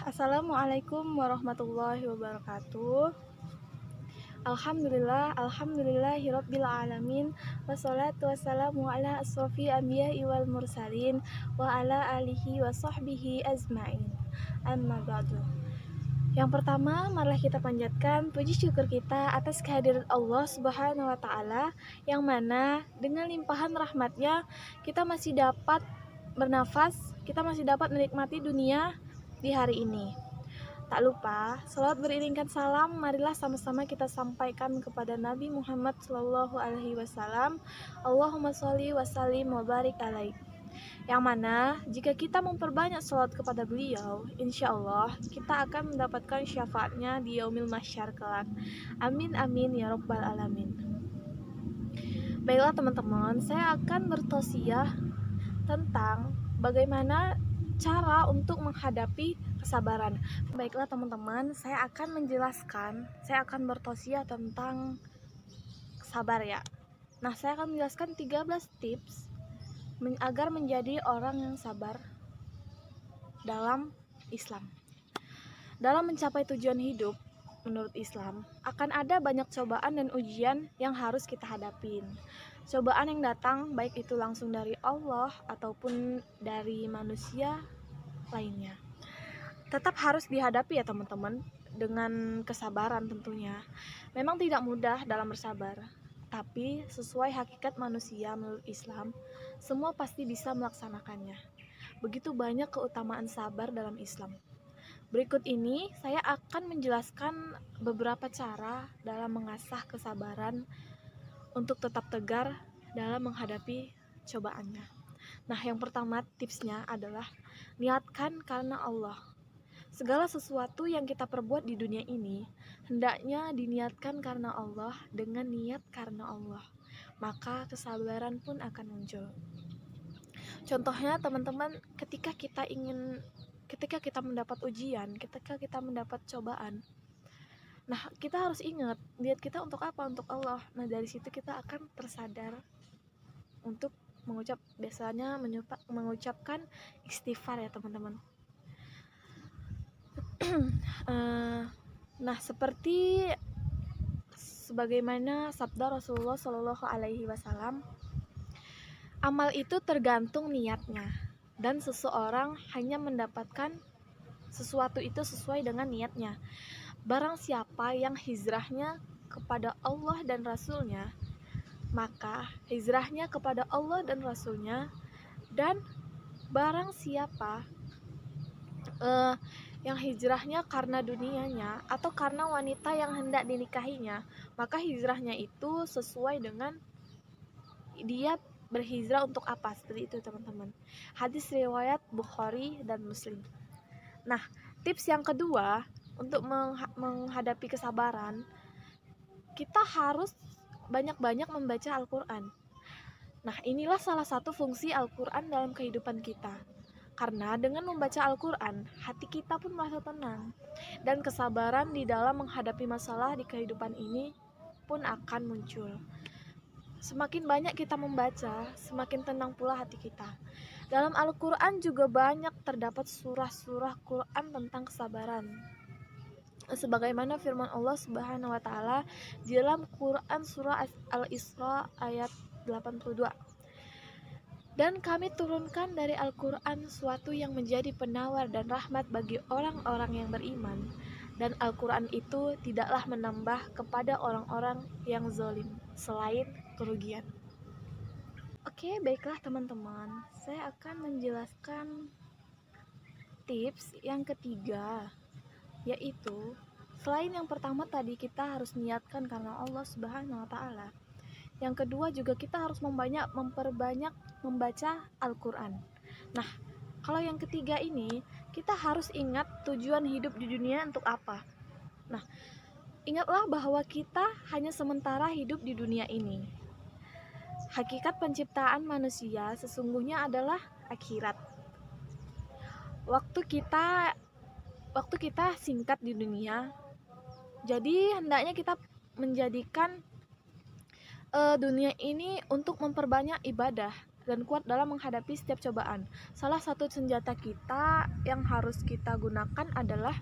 Assalamualaikum warahmatullahi wabarakatuh. Alhamdulillahirabbil alamin. Wassalatu wassalamu ala asrofil anbiya'i wal mursalin wa ala alihi wa sahbihi azmain. Amma ba'du. Yang pertama, marilah kita panjatkan puji syukur kita atas kehadiran Allah Subhanahu wa taala yang mana dengan limpahan rahmatnya kita masih dapat bernafas, kita masih dapat menikmati dunia di hari ini. Tak lupa, salawat beriringkan salam, marilah sama-sama kita sampaikan kepada Nabi Muhammad SAW. Allahumma sholli wa sallim wa barik alaih. Yang mana, jika kita memperbanyak salawat kepada beliau, insya Allah kita akan mendapatkan syafaatnya di yaumil mahsyar kelak. Amin amin ya rabbal alamin. Baiklah teman-teman, saya akan bertausiah tentang bagaimana cara untuk menghadapi kesabaran. Baiklah teman-teman, saya akan bertausiah tentang sabar ya. Nah, saya akan menjelaskan 13 tips agar menjadi orang yang sabar dalam Islam. Dalam mencapai tujuan hidup, menurut Islam, akan ada banyak cobaan dan ujian yang harus kita hadapin. Cobaan yang datang baik itu langsung dari Allah ataupun dari manusia lainnya tetap harus dihadapi ya teman-teman, dengan kesabaran tentunya. Memang tidak mudah dalam bersabar, tapi sesuai hakikat manusia menurut Islam, semua pasti bisa melaksanakannya. Begitu banyak keutamaan sabar dalam Islam. Berikut ini saya akan menjelaskan beberapa cara dalam mengasah kesabaran untuk tetap tegar dalam menghadapi cobaannya. Nah, yang pertama tipsnya adalah niatkan karena Allah. Segala sesuatu yang kita perbuat di dunia ini hendaknya diniatkan karena Allah, dengan niat karena Allah. Maka kesabaran pun akan muncul. Contohnya teman-teman, ketika kita mendapat ujian, ketika kita mendapat cobaan, nah, kita harus ingat niat kita untuk apa? Untuk Allah. Nah, dari situ kita akan tersadar untuk mengucapkan istighfar ya teman-teman. Nah, seperti sebagaimana sabda Rasulullah SAW, amal itu tergantung niatnya, dan seseorang hanya mendapatkan sesuatu itu sesuai dengan niatnya. Barang siapa yang hijrahnya kepada Allah dan Rasulnya, maka hijrahnya kepada Allah dan Rasulnya. Dan barang siapa yang hijrahnya karena dunianya atau karena wanita yang hendak dinikahinya, maka hijrahnya itu sesuai dengan dia berhijrah untuk apa, seperti itu teman-teman. Hadis riwayat Bukhari dan Muslim. Nah, tips yang kedua untuk menghadapi kesabaran, kita harus banyak-banyak membaca Al-Quran. Nah, inilah salah satu fungsi Al-Quran dalam kehidupan kita. Karena dengan membaca Al-Quran, hati kita pun merasa tenang. Dan kesabaran di dalam menghadapi masalah di kehidupan ini pun akan muncul. Semakin banyak kita membaca, semakin tenang pula hati kita. Dalam Al-Quran juga banyak terdapat surah-surah Quran tentang kesabaran. Sebagaimana firman Allah Subhanahu wa taala di dalam Quran surah Al-Isra ayat 82. Dan kami turunkan dari Al-Quran suatu yang menjadi penawar dan rahmat bagi orang-orang yang beriman. Dan Al-Quran itu tidaklah menambah kepada orang-orang yang zalim selain kerugian. Oke, baiklah teman-teman, saya akan menjelaskan tips yang ketiga, yaitu selain yang pertama tadi kita harus niatkan karena Allah Subhanahu wa taala. Yang kedua juga kita harus memperbanyak membaca Al-Quran. Nah, kalau yang ketiga ini, kita harus ingat tujuan hidup di dunia untuk apa. Nah, ingatlah bahwa kita hanya sementara hidup di dunia ini. Hakikat penciptaan manusia sesungguhnya adalah akhirat. Waktu kita singkat di dunia, jadi hendaknya kita menjadikan dunia ini untuk memperbanyak ibadah dan kuat dalam menghadapi setiap cobaan. Salah satu senjata kita yang harus kita gunakan adalah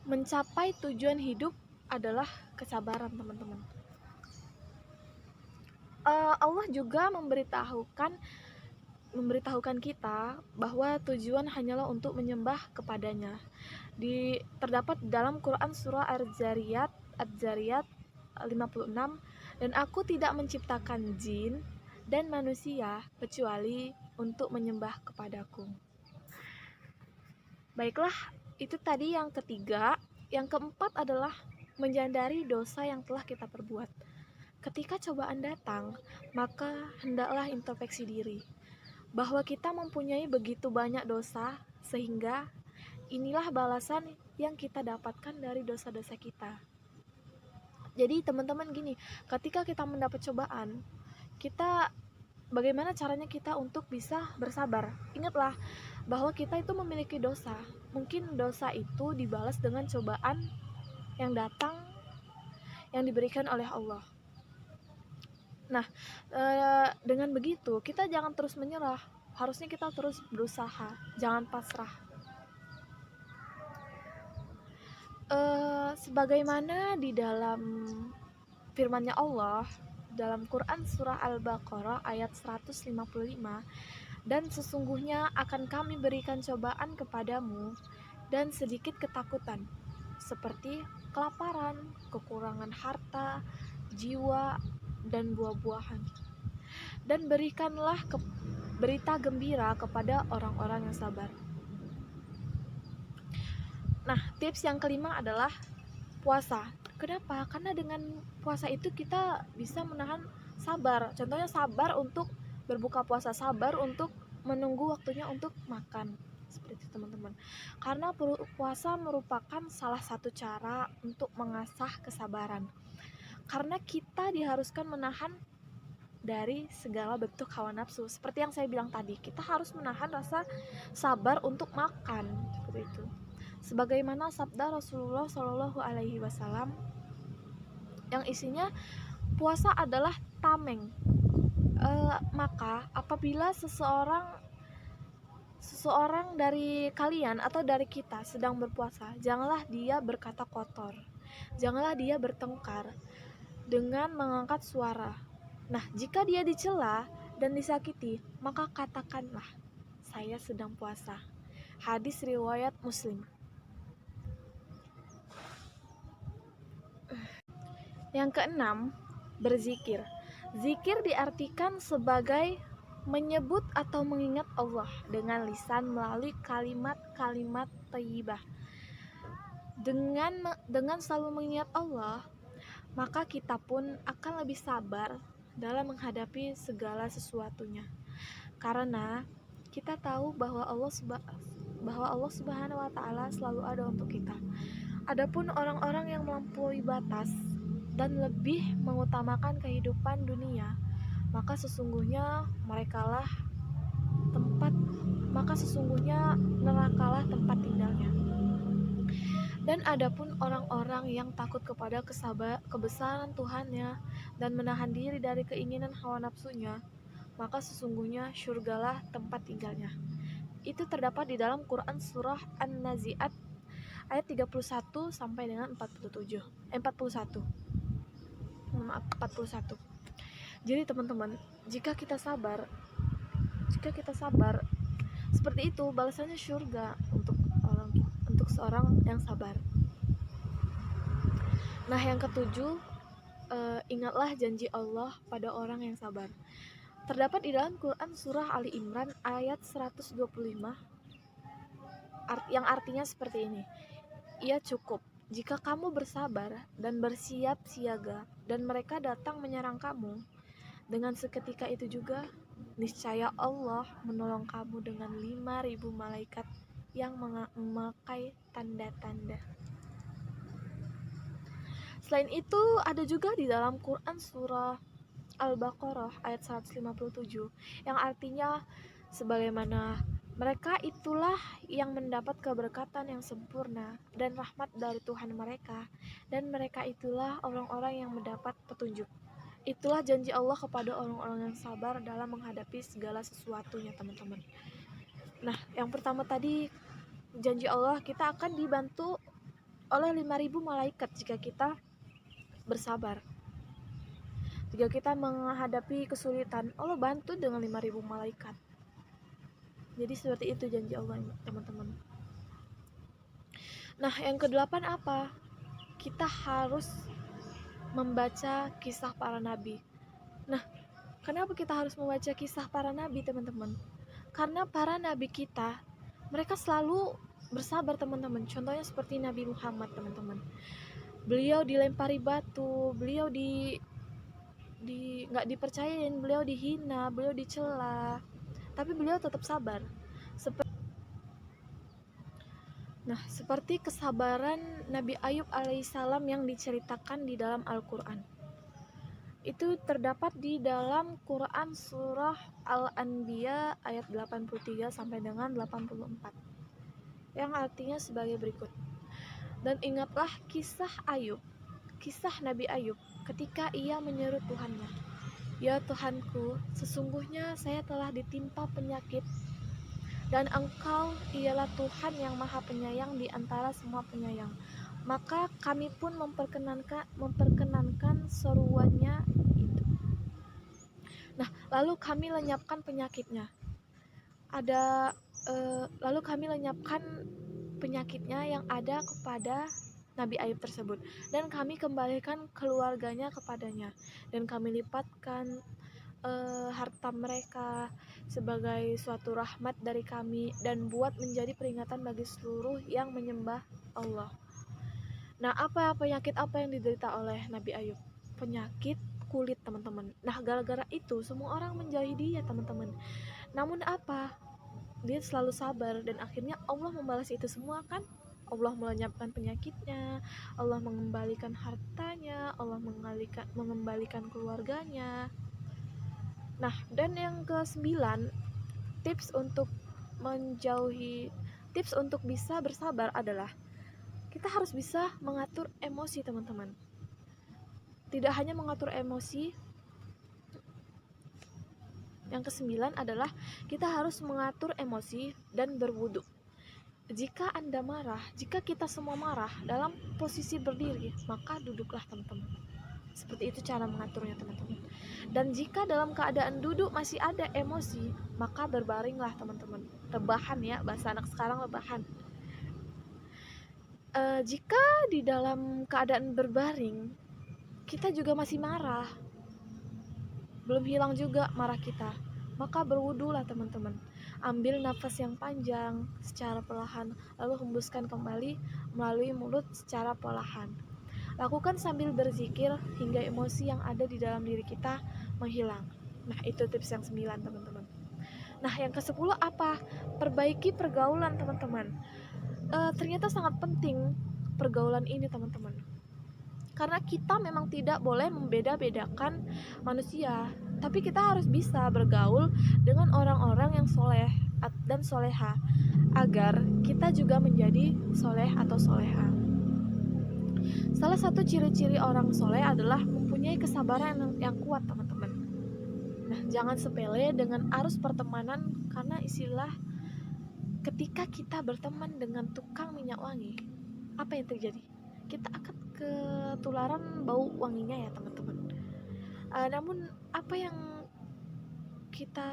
mencapai tujuan hidup adalah kesabaran, teman-teman. Allah juga memberitahukan kita bahwa tujuan hanyalah untuk menyembah kepadanya. Terdapat dalam Quran surah Az-Zariyat 56, dan aku tidak menciptakan jin dan manusia kecuali untuk menyembah kepadaku. Baiklah, itu tadi yang ketiga. Yang keempat adalah menyadari dosa yang telah kita perbuat. Ketika cobaan datang, maka hendaklah introspeksi diri bahwa kita mempunyai begitu banyak dosa, sehingga inilah balasan yang kita dapatkan dari dosa-dosa kita. Jadi teman-teman gini, ketika kita mendapat cobaan, bagaimana caranya kita untuk bisa bersabar? Ingatlah bahwa kita itu memiliki dosa. Mungkin dosa itu dibalas dengan cobaan yang datang, yang diberikan oleh Allah. Nah, dengan begitu kita jangan terus menyerah. Harusnya kita terus berusaha, jangan pasrah. Sebagaimana di dalam firman-Nya Allah dalam Quran surah Al-Baqarah ayat 155, dan sesungguhnya akan kami berikan cobaan kepadamu dan sedikit ketakutan, seperti kelaparan, kekurangan harta, jiwa, dan buah-buahan. Dan berikanlah berita gembira kepada orang-orang yang sabar. Nah, tips yang kelima adalah puasa. Kenapa? Karena dengan puasa itu kita bisa menahan sabar. Contohnya sabar untuk berbuka puasa, sabar untuk menunggu waktunya untuk makan. Seperti itu, teman-teman. Karena puasa merupakan salah satu cara untuk mengasah kesabaran. Karena kita diharuskan menahan dari segala bentuk hawa nafsu. Seperti yang saya bilang tadi, kita harus menahan rasa sabar untuk makan, seperti itu. Sebagaimana sabda Rasulullah Shallallahu Alaihi Wasallam yang isinya puasa adalah tameng. Maka apabila seseorang dari kalian atau dari kita sedang berpuasa, janganlah dia berkata kotor, janganlah dia bertengkar dengan mengangkat suara. Nah, jika dia dicela dan disakiti, maka katakanlah, saya sedang puasa. Hadis riwayat Muslim. Yang keenam, berzikir. Zikir diartikan sebagai menyebut atau mengingat Allah dengan lisan melalui kalimat-kalimat thayyibah. Dengan selalu mengingat Allah, maka kita pun akan lebih sabar dalam menghadapi segala sesuatunya. Karena kita tahu bahwa Allah Subhanahu wa taala selalu ada untuk kita. Adapun orang-orang yang melampaui batas dan lebih mengutamakan kehidupan dunia, maka sesungguhnya nerakalah tempat tinggalnya. Dan adapun orang-orang yang takut kepada kebesaran Tuhannya dan menahan diri dari keinginan hawa nafsunya, maka sesungguhnya syurgalah tempat tinggalnya. Itu terdapat di dalam Quran surah An-Nazi'at ayat 31 sampai dengan 41. Jadi teman-teman, jika kita sabar seperti itu, balasannya syurga untuk seorang yang sabar. Nah, yang ketujuh, ingatlah janji Allah pada orang yang sabar. Terdapat di dalam Quran surah Ali Imran ayat 125 yang artinya seperti ini. Ia cukup jika kamu bersabar dan bersiap siaga dan mereka datang menyerang kamu, dengan seketika itu juga niscaya Allah menolong kamu dengan 5.000 malaikat yang memakai tanda-tanda. Selain itu, ada juga di dalam Quran surah Al-Baqarah ayat 157 yang artinya sebagaimana mereka itulah yang mendapat keberkatan yang sempurna dan rahmat dari Tuhan mereka, dan mereka itulah orang-orang yang mendapat petunjuk. Itulah janji Allah kepada orang-orang yang sabar dalam menghadapi segala sesuatunya, teman-teman. Nah, yang pertama tadi, janji Allah kita akan dibantu oleh 5.000 malaikat jika kita bersabar. Jika kita menghadapi kesulitan, Allah bantu dengan 5.000 malaikat. Jadi seperti itu janji Allah, teman-teman. Nah, yang kedelapan apa? Kita harus membaca kisah para nabi. Nah, kenapa kita harus membaca kisah para nabi, teman-teman? Karena para nabi kita, mereka selalu bersabar, teman-teman. Contohnya seperti Nabi Muhammad, teman-teman. Beliau dilempari batu, beliau nggak dipercayain, beliau dihina, beliau dicela, tapi beliau tetap sabar. Seperti kesabaran Nabi Ayub alaihissalam yang diceritakan di dalam Al-Quran. Itu terdapat di dalam Quran surah Al-Anbiya ayat 83 sampai dengan 84, yang artinya sebagai berikut. Dan ingatlah kisah Nabi Ayub ketika ia menyeru Tuhannya, "Ya Tuhanku, sesungguhnya saya telah ditimpa penyakit, dan Engkau ialah Tuhan yang maha penyayang di antara semua penyayang." Maka kami pun memperkenankan seruannya itu. Nah, lalu kami lenyapkan penyakitnya. Lalu kami lenyapkan penyakitnya yang ada kepada Nabi Ayub tersebut, dan kami kembalikan keluarganya kepadanya, dan kami lipatkan harta mereka sebagai suatu rahmat dari kami, dan buat menjadi peringatan bagi seluruh yang menyembah Allah. Nah, penyakit apa yang diderita oleh Nabi Ayub? Penyakit kulit, teman-teman. Nah, gara-gara itu semua orang menjauhi dia, teman-teman. Namun dia selalu sabar, dan akhirnya Allah membalas itu semua, kan? Allah melenyapkan penyakitnya, Allah mengembalikan hartanya, Allah mengembalikan keluarganya. Nah, dan yang ke-9, tips untuk bisa bersabar adalah kita harus bisa mengatur emosi, teman-teman. Tidak hanya mengatur emosi, yang ke-9 adalah kita harus mengatur emosi dan berwudu. Jika Anda marah, jika kita semua marah dalam posisi berdiri, maka duduklah, teman-teman. Seperti itu cara mengaturnya, teman-teman. Dan jika dalam keadaan duduk masih ada emosi, maka berbaringlah, teman-teman. Rebahan ya, bahasa anak sekarang rebahan. Jika di dalam keadaan berbaring kita juga masih marah, belum hilang juga marah kita, maka berwudulah, teman-teman. Ambil nafas yang panjang secara perlahan, lalu hembuskan kembali melalui mulut secara perlahan. Lakukan sambil berzikir hingga emosi yang ada di dalam diri kita menghilang. Nah, itu tips yang 9, teman-teman. Nah, yang ke-10 apa? Perbaiki pergaulan, teman-teman. Ternyata sangat penting pergaulan ini, teman-teman. Karena kita memang tidak boleh membeda-bedakan manusia, tapi kita harus bisa bergaul dengan orang-orang yang soleh dan soleha, agar kita juga menjadi soleh atau soleha. Salah satu ciri-ciri orang soleh adalah mempunyai kesabaran yang kuat, teman-teman. Nah, jangan sepele dengan arus pertemanan, karena istilah ketika kita berteman dengan tukang minyak wangi, apa yang terjadi? Kita akan ketularan bau wanginya ya, teman-teman. Namun apa yang kita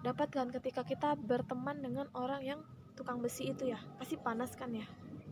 dapatkan ketika kita berteman dengan orang yang tukang besi itu ya, pasti panas kan ya.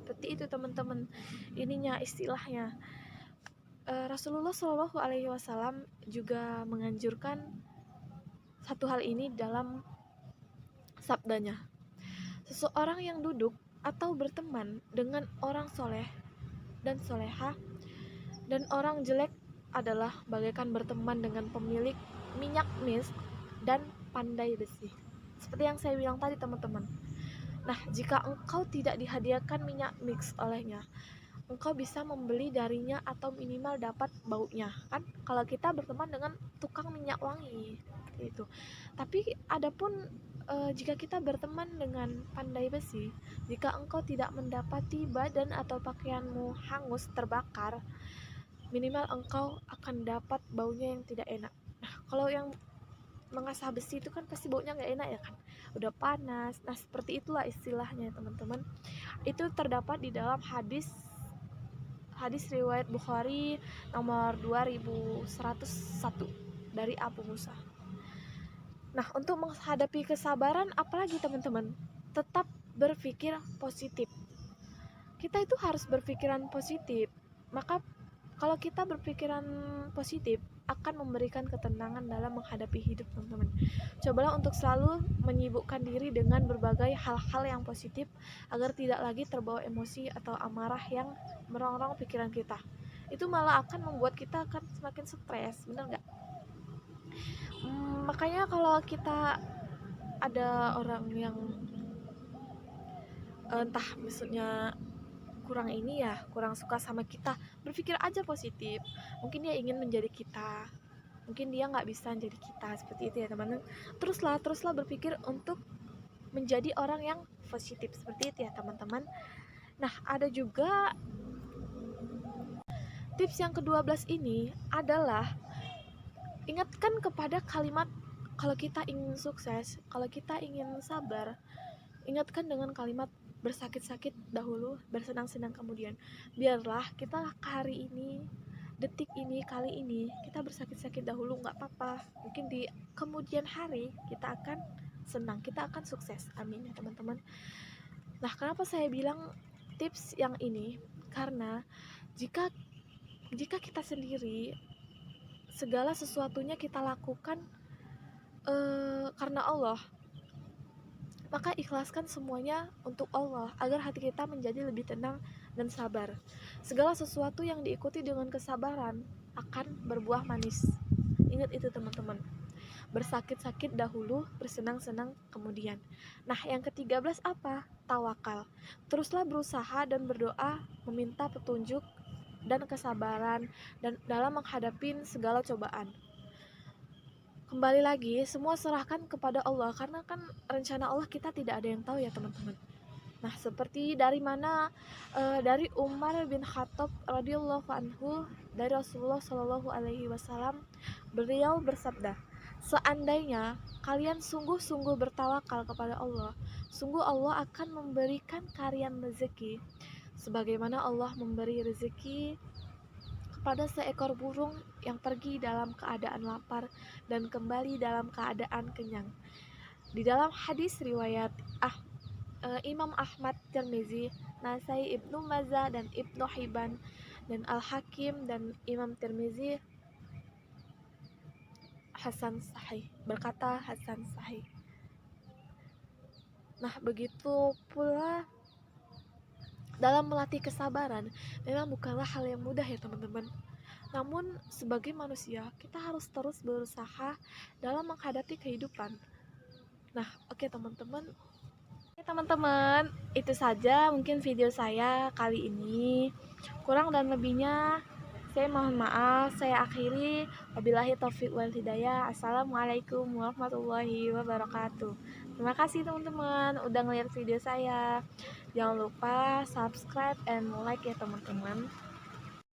Seperti itu, teman-teman, ininya istilahnya. Rasulullah Shallallahu Alaihi Wasallam juga menganjurkan satu hal ini dalam sabdanya. Seseorang yang duduk atau berteman dengan orang soleh dan soleha dan orang jelek adalah bagaikan berteman dengan pemilik minyak misk dan pandai besi. Seperti yang saya bilang tadi, teman-teman. Nah, jika engkau tidak dihadiahkan minyak mix olehnya, engkau bisa membeli darinya atau minimal dapat baunya, kan? Kalau kita berteman dengan tukang minyak wangi, seperti itu. Tapi adapun jika kita berteman dengan pandai besi, jika engkau tidak mendapati badan atau pakaianmu hangus terbakar, minimal engkau akan dapat baunya yang tidak enak. Nah, kalau yang mengasah besi itu kan pasti baunya nggak enak ya kan, udah panas. Nah, seperti itulah istilahnya teman-teman. Itu terdapat di dalam hadis hadis riwayat Bukhari nomor 2101 dari Abu Musa. Nah, untuk menghadapi kesabaran apalagi teman-teman, tetap berpikir positif. Kita itu harus berpikiran positif. Maka kalau kita berpikiran positif akan memberikan ketenangan dalam menghadapi hidup, teman-teman. Cobalah untuk selalu menyibukkan diri dengan berbagai hal-hal yang positif agar tidak lagi terbawa emosi atau amarah yang merongrong pikiran kita. Itu malah akan membuat kita akan semakin stres, bener nggak? Makanya kalau kita ada orang yang entah maksudnya kurang suka sama kita, berpikir aja positif. Mungkin dia ingin menjadi kita, mungkin dia nggak bisa menjadi kita, seperti itu ya teman-teman. Teruslah berpikir untuk menjadi orang yang positif, seperti itu ya teman-teman. Nah, ada juga tips yang ke-12 ini adalah ingatkan kepada kalimat, kalau kita ingin sukses, kalau kita ingin sabar, ingatkan dengan kalimat bersakit-sakit dahulu, bersenang-senang kemudian. Biarlah kita hari ini, detik ini, kali ini, kita bersakit-sakit dahulu, nggak apa-apa. Mungkin di kemudian hari kita akan senang, kita akan sukses. Amin ya teman-teman. Nah, kenapa saya bilang tips yang ini? Karena jika kita sendiri segala sesuatunya kita lakukan karena Allah, maka ikhlaskan semuanya untuk Allah agar hati kita menjadi lebih tenang dan sabar. Segala sesuatu yang diikuti dengan kesabaran akan berbuah manis. Ingat itu teman-teman. Bersakit-sakit dahulu, bersenang-senang kemudian. Nah, yang ke-13 apa? Tawakal. Teruslah berusaha dan berdoa, meminta petunjuk dan kesabaran dan dalam menghadapi segala cobaan. Kembali lagi, semua serahkan kepada Allah, karena kan rencana Allah kita tidak ada yang tahu ya teman-teman. Nah, seperti dari mana? Dari Umar bin Khattab radhiyallahu anhu, dari Rasulullah Shallallahu alaihi wasallam, beliau bersabda, seandainya kalian sungguh-sungguh bertawakal kepada Allah, sungguh Allah akan memberikan kalian rezeki sebagaimana Allah memberi rezeki kepada seekor burung yang pergi dalam keadaan lapar dan kembali dalam keadaan kenyang. Di dalam hadis riwayat Imam Ahmad, Tirmizi, Nasai, Ibnu Majah dan Ibnu Hibban dan Al-Hakim dan Imam Tirmizi Hasan Sahih, berkata Hasan Sahih. Nah, begitu pula dalam melatih kesabaran, memang bukanlah hal yang mudah ya teman-teman. Namun sebagai manusia, kita harus terus berusaha dalam menghadapi kehidupan. Nah, oke teman-teman. Itu saja mungkin video saya kali ini. Kurang dan lebihnya saya mohon maaf. Saya akhiri. Wabillahi taufiq wal hidayah. Assalamualaikum warahmatullahi wabarakatuh. Terima kasih teman-teman udah ngeliat video saya. Jangan lupa subscribe and like ya teman-teman.